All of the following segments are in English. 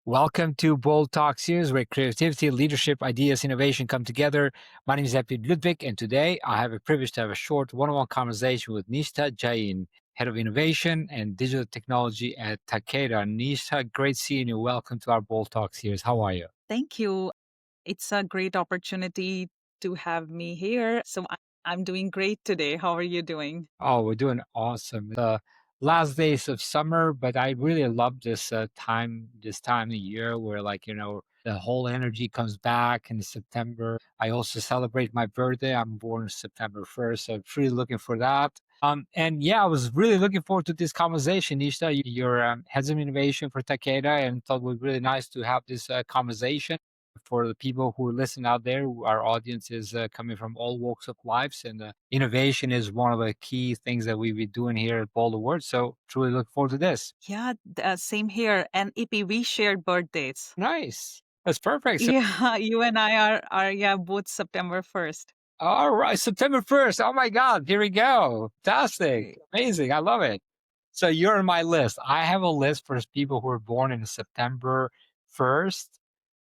Welcome to Bold Talk Series, where creativity, leadership, ideas, innovation come together. My name is Epi Ludvik, and today I have a privilege to have a short one-on-one conversation with Nishtha Jain, Head of Innovation and Digital Technology at Takeda. Nishtha, great seeing you. Welcome to our Bold Talk Series. How are you? Thank you. It's a great opportunity to have me here. I'm doing great today. How are you doing? Oh, we're doing awesome. The last days of summer, but I really love this time of year where, the whole energy comes back in September. I also celebrate my birthday. I'm born September 1st, so I'm really looking for that. And yeah, I was really looking forward to this conversation. Ishta, you're heads of innovation for Takeda, and thought it would be really nice to have this conversation for the people who listen out there. Our audience is coming from all walks of lives, and innovation is one of the key things that we've been doing here at Bold Awards. So truly look forward to this. Yeah, same here. And Ipi, we shared birthdays. Nice. That's perfect. So, Yeah, you and I are both September 1st. all right, September 1st. Oh my God, here we go. Fantastic. Amazing. I love it. So you're on my list. I have a list for people who are born in September 1st.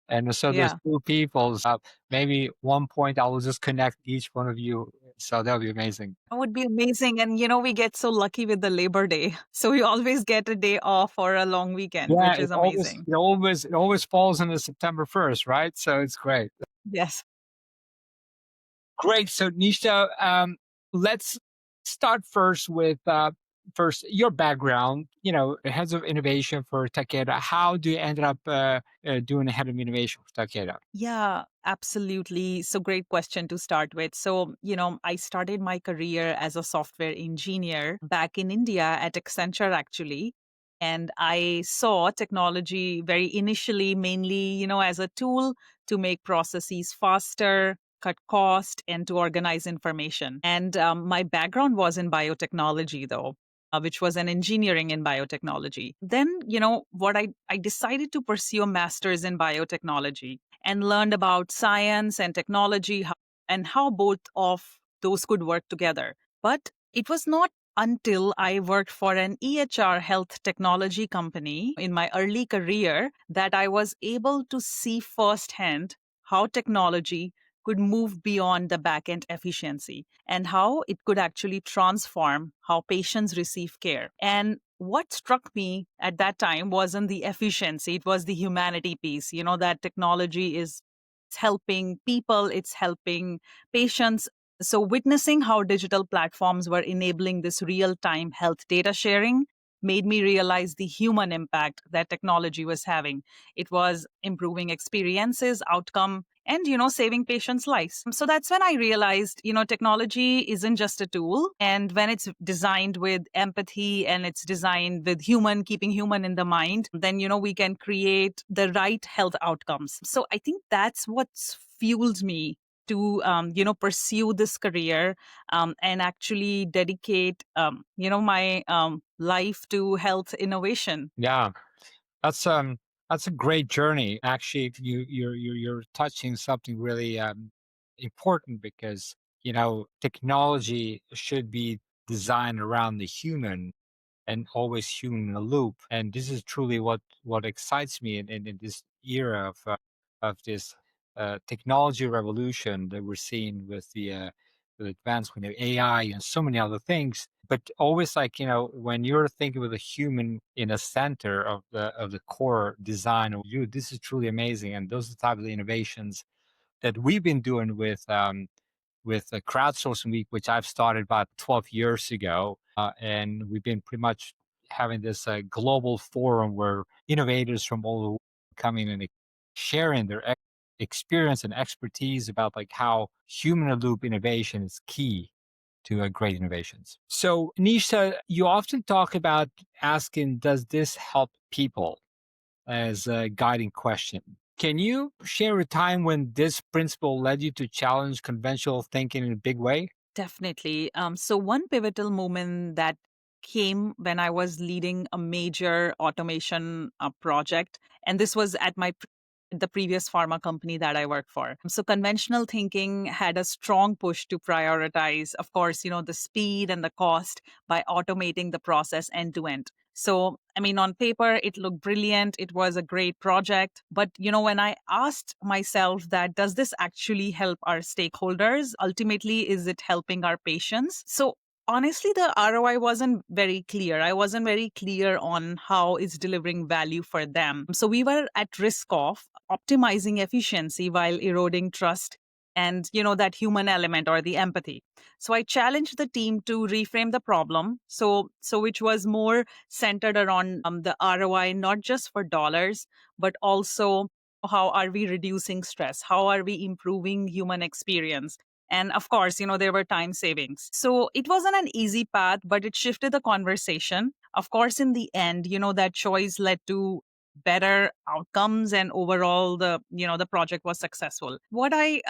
And so there's Yeah. two people. So maybe one point I will just connect each one of you. So that'll be amazing. It would be amazing. And we get so lucky with the Labor Day. So we always get a day off or a long weekend, Yeah, which is amazing. it always falls on the September 1st, right? So it's great. Yes. Great. So Nisha, let's start first with first your background. Heads of innovation for Takeda. How do you end up doing a head of innovation for Takeda? Yeah, absolutely. So, great question to start with. So, I started my career as a software engineer back in India at Accenture, actually. And I saw technology very initially, mainly, as a tool to make processes faster, cut cost, and to organize information. And my background was in biotechnology, though. Which was an engineering in biotechnology. Then, I decided to pursue a master's in biotechnology and learned about science and technology and how both of those could work together. But it was not until I worked for an EHR health technology company in my early career that I was able to see firsthand how technology could move beyond the back end efficiency and how it could actually transform how patients receive care. And what struck me at that time wasn't the efficiency, it was the humanity piece. That technology is it's helping people, it's helping patients. So, witnessing how digital platforms were enabling this real time health data sharing made me realize the human impact that technology was having. It was improving experiences, outcome, and saving patients' lives. So that's when I realized, technology isn't just a tool, and when it's designed with empathy and it's designed with keeping human in the mind, then we can create the right health outcomes. So I think that's what's fueled me to pursue this career, and actually dedicate my life to health innovation. Yeah, that's that's a great journey. Actually, you're touching something really important because technology should be designed around the human and always human in the loop. And this is truly what excites me in this era of this technology revolution that we're seeing with the advancement of AI and so many other things. But always, when you're thinking with a human in the center of the core design of you, this is truly amazing. And those are the type of innovations that we've been doing with Crowdsourcing Week, which I've started about 12 years ago. And we've been pretty much having this global forum where innovators from all the world coming and sharing their experience and expertise about how human in the loop innovation is key to great innovations. So, Nisha, you often talk about asking, does this help people as a guiding question? Can you share a time when this principle led you to challenge conventional thinking in a big way? Definitely. So, one pivotal moment that came when I was leading a major automation project, and this was at the previous pharma company that I worked for. So, conventional thinking had a strong push to prioritize, of course, the speed and the cost by automating the process end to end. So, I mean, on paper, it looked brilliant. It was a great project. But, when I asked myself that, does this actually help our stakeholders? Ultimately, is it helping our patients? So, honestly, the ROI wasn't very clear. I wasn't very clear on how it's delivering value for them. So, we were at risk of optimizing efficiency while eroding trust and, that human element or the empathy. So I challenged the team to reframe the problem, so which was more centered around the ROI, not just for dollars, but also how are we reducing stress? How are we improving human experience? And of course, there were time savings. So it wasn't an easy path, but it shifted the conversation. Of course, in the end, that choice led to better outcomes, and overall the project was successful. What I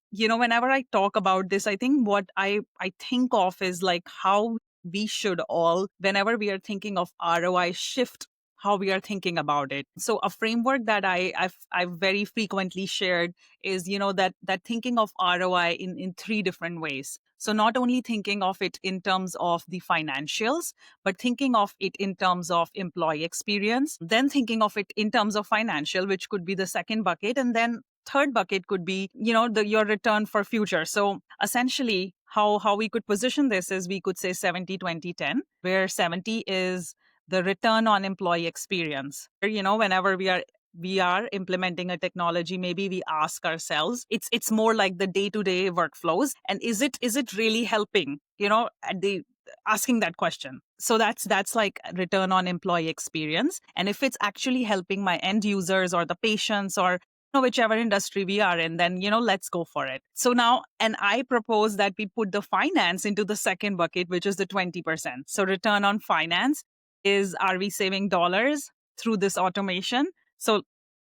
whenever I talk about this, I think what I think of is like how we should all, whenever we are thinking of ROI, shift how we are thinking about it. So a framework that I've very frequently shared is, that thinking of ROI in three different ways. So not only thinking of it in terms of the financials, but thinking of it in terms of employee experience, then thinking of it in terms of financial, which could be the second bucket, and then third bucket could be, your return for future. So essentially, how we could position this is, we could say 70-20-10, where 70 is the return on employee experience. Whenever we are implementing a technology, maybe we ask ourselves, it's more like the day to day workflows, and is it really helping, at the asking that question. So that's like return on employee experience, and if it's actually helping my end users or the patients, or whichever industry we are in, then let's go for it. So now, and I propose that we put the finance into the second bucket, which is the 20%. So return on finance is, are we saving dollars through this automation? So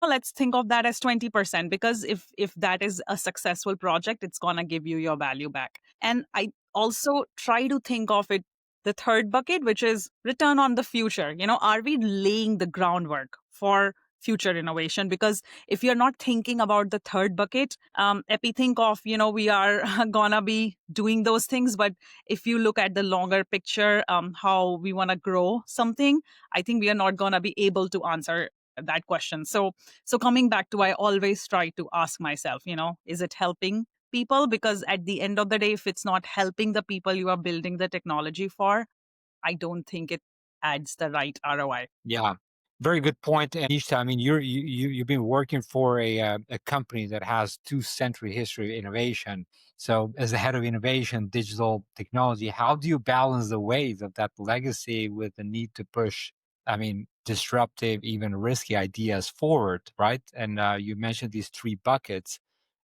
let's think of that as 20%, because if that is a successful project, it's going to give you your value back. And I also try to think of it, the third bucket, which is return on the future. Are we laying the groundwork for future innovation? Because if you're not thinking about the third bucket, Epi, think of, we are gonna be doing those things, but if you look at the longer picture, how we want to grow something, I think we are not gonna be able to answer that question. So coming back to, I always try to ask myself, is it helping people? Because at the end of the day, if it's not helping the people you are building the technology for, I don't think it adds the right ROI. Yeah, very good point. And Nishtha, I mean, you've been working for a company that has 2 century history of innovation. So, as the head of innovation, digital technology, how do you balance the weight of that legacy with the need to push, I mean, disruptive, even risky ideas forward, right? And you mentioned these 3 buckets,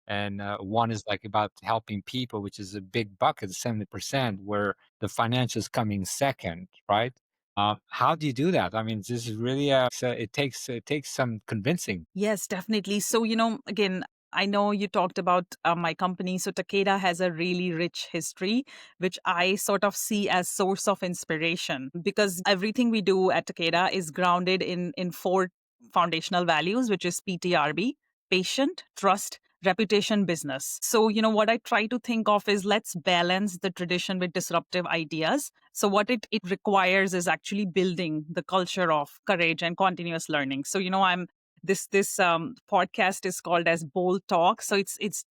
and one is like about helping people, which is a big bucket, 70%, where the financials coming second, right? How do you do that? I mean, this is really it takes some convincing. Yes, definitely. So, again, I know you talked about my company. So Takeda has a really rich history, which I sort of see as source of inspiration, because everything we do at Takeda is grounded in four foundational values, which is PTRB: patient, trust, reputation, business. So, what I try to think of is, let's balance the tradition with disruptive ideas. So what it requires is actually building the culture of courage and continuous learning. So, I'm this podcast is called as Bold Talk. So it's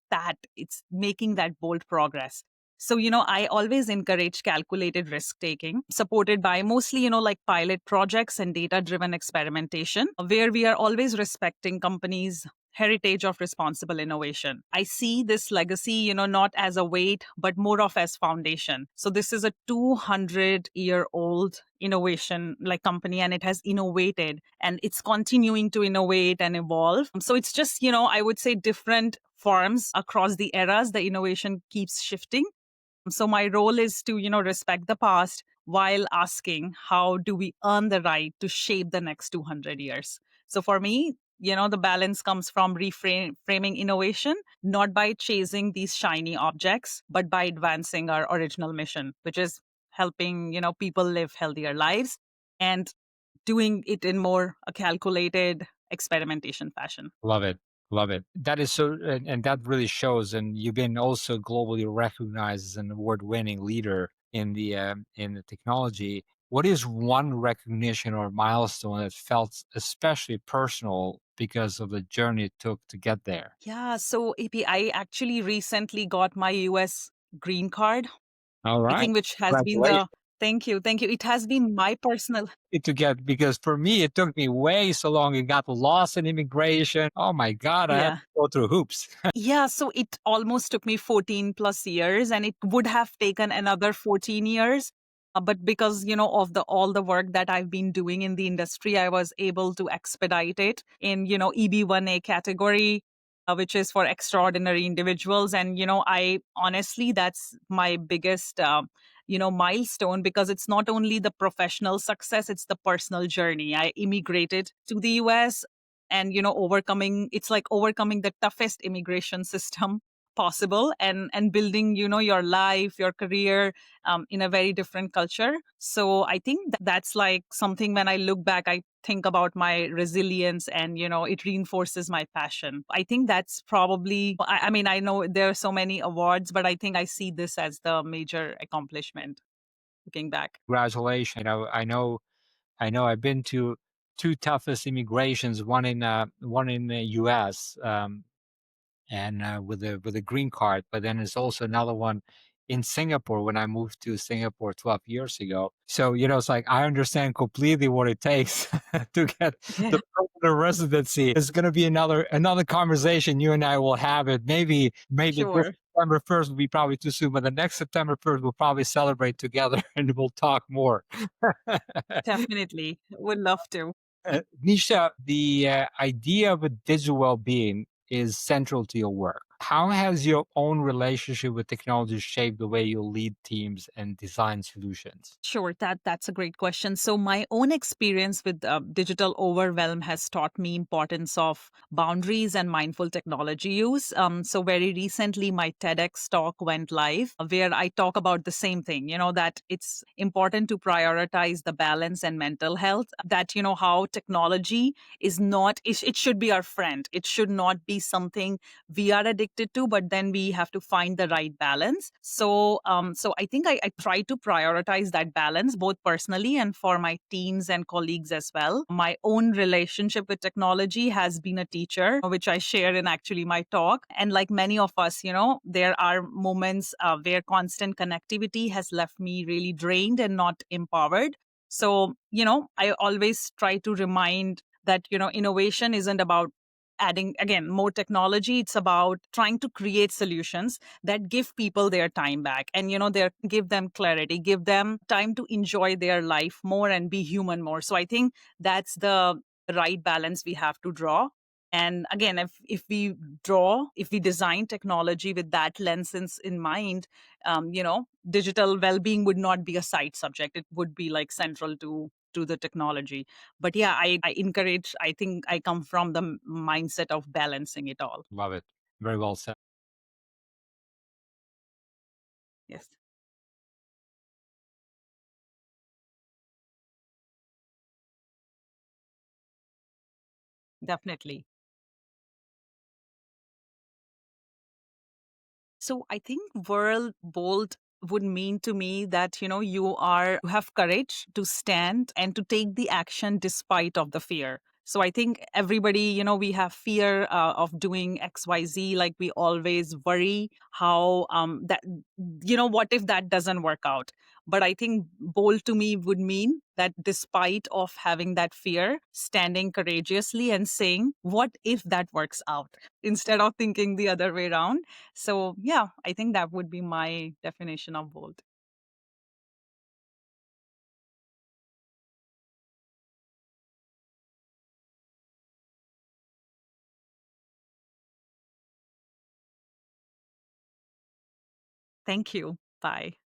making that bold progress. So, I always encourage calculated risk taking, supported by mostly, like pilot projects and data driven experimentation, where we are always respecting companies' heritage of responsible innovation. I see this legacy, not as a weight, but more of as foundation. So this is a 200-year-old innovation like company, and it has innovated and it's continuing to innovate and evolve. So it's just, I would say different forms across the eras. The innovation keeps shifting. So my role is to, respect the past while asking, how do we earn the right to shape the next 200 years? So for me, the balance comes from reframing innovation, not by chasing these shiny objects, but by advancing our original mission, which is helping, people live healthier lives, and doing it in more a calculated experimentation fashion. Love it, love it. That is so, and that really shows. And you've been also globally recognized as an award-winning leader in the technology. What is one recognition or milestone that felt especially personal because of the journey it took to get there? Yeah, so AP, I actually recently got my US green card. All I right. think which has been Congratulations. the Thank you, thank you. It has been my personal It to get because for me it took me way so long. It got lost in immigration. Oh my God, I had yeah. to go through hoops. Yeah, so it almost took me 14 plus years and it would have taken another 14 years. But because, of the all the work that I've been doing in the industry, I was able to expedite it in, EB1A category, which is for extraordinary individuals. And, I honestly, that's my biggest, milestone because it's not only the professional success, it's the personal journey. I immigrated to the US and overcoming it's like overcoming the toughest immigration system possible and building your life, your career, in a very different culture. So I think that's like something when I look back, I think about my resilience and it reinforces my passion. I think that's probably, I mean, I know there are so many awards, but I think I see this as the major accomplishment looking back. Congratulations. I know I've been to two toughest immigrations, one in the US, and with a green card. But then there's also another one in Singapore when I moved to Singapore 12 years ago. So it's like I understand completely what it takes to get Yeah, the permanent residency. It's going to be another conversation you and I will have. It maybe this sure. September 1st will be probably too soon, but the next September 1st we'll probably celebrate together and we'll talk more. Definitely would love to. Nisha, the idea of a digital well-being is central to your work. How has your own relationship with technology shaped the way you lead teams and design solutions? Sure, that's a great question. So my own experience with digital overwhelm has taught me importance of boundaries and mindful technology use. So very recently, my TEDx talk went live, where I talk about the same thing. That it's important to prioritize the balance and mental health. That how technology is not. It should be our friend. It should not be something we are addicted to, but then we have to find the right balance. So I think I try to prioritize that balance both personally and for my teams and colleagues as well. My own relationship with technology has been a teacher, which I share in actually my talk. And like many of us, there are moments where constant connectivity has left me really drained and not empowered. So, I always try to remind that, innovation isn't about adding again more technology. It's about trying to create solutions that give people their time back and give them clarity, give them time to enjoy their life more and be human more. So I think that's the right balance we have to draw. And again, if we design technology with that lens in mind, digital well-being would not be a side subject. It would be like central to the technology. But yeah, I encourage, I think I come from the mindset of balancing it all. Love it. Very well said. Yes, definitely. So I think world bold would mean to me that you have courage to stand and to take the action despite of the fear. So I think everybody, we have fear of doing XYZ. Like we always worry how that what if that doesn't work out. But I think bold to me would mean that despite of having that fear, standing courageously and saying, what if that works out, instead of thinking the other way around. So, yeah, I think that would be my definition of bold. Thank you. Bye.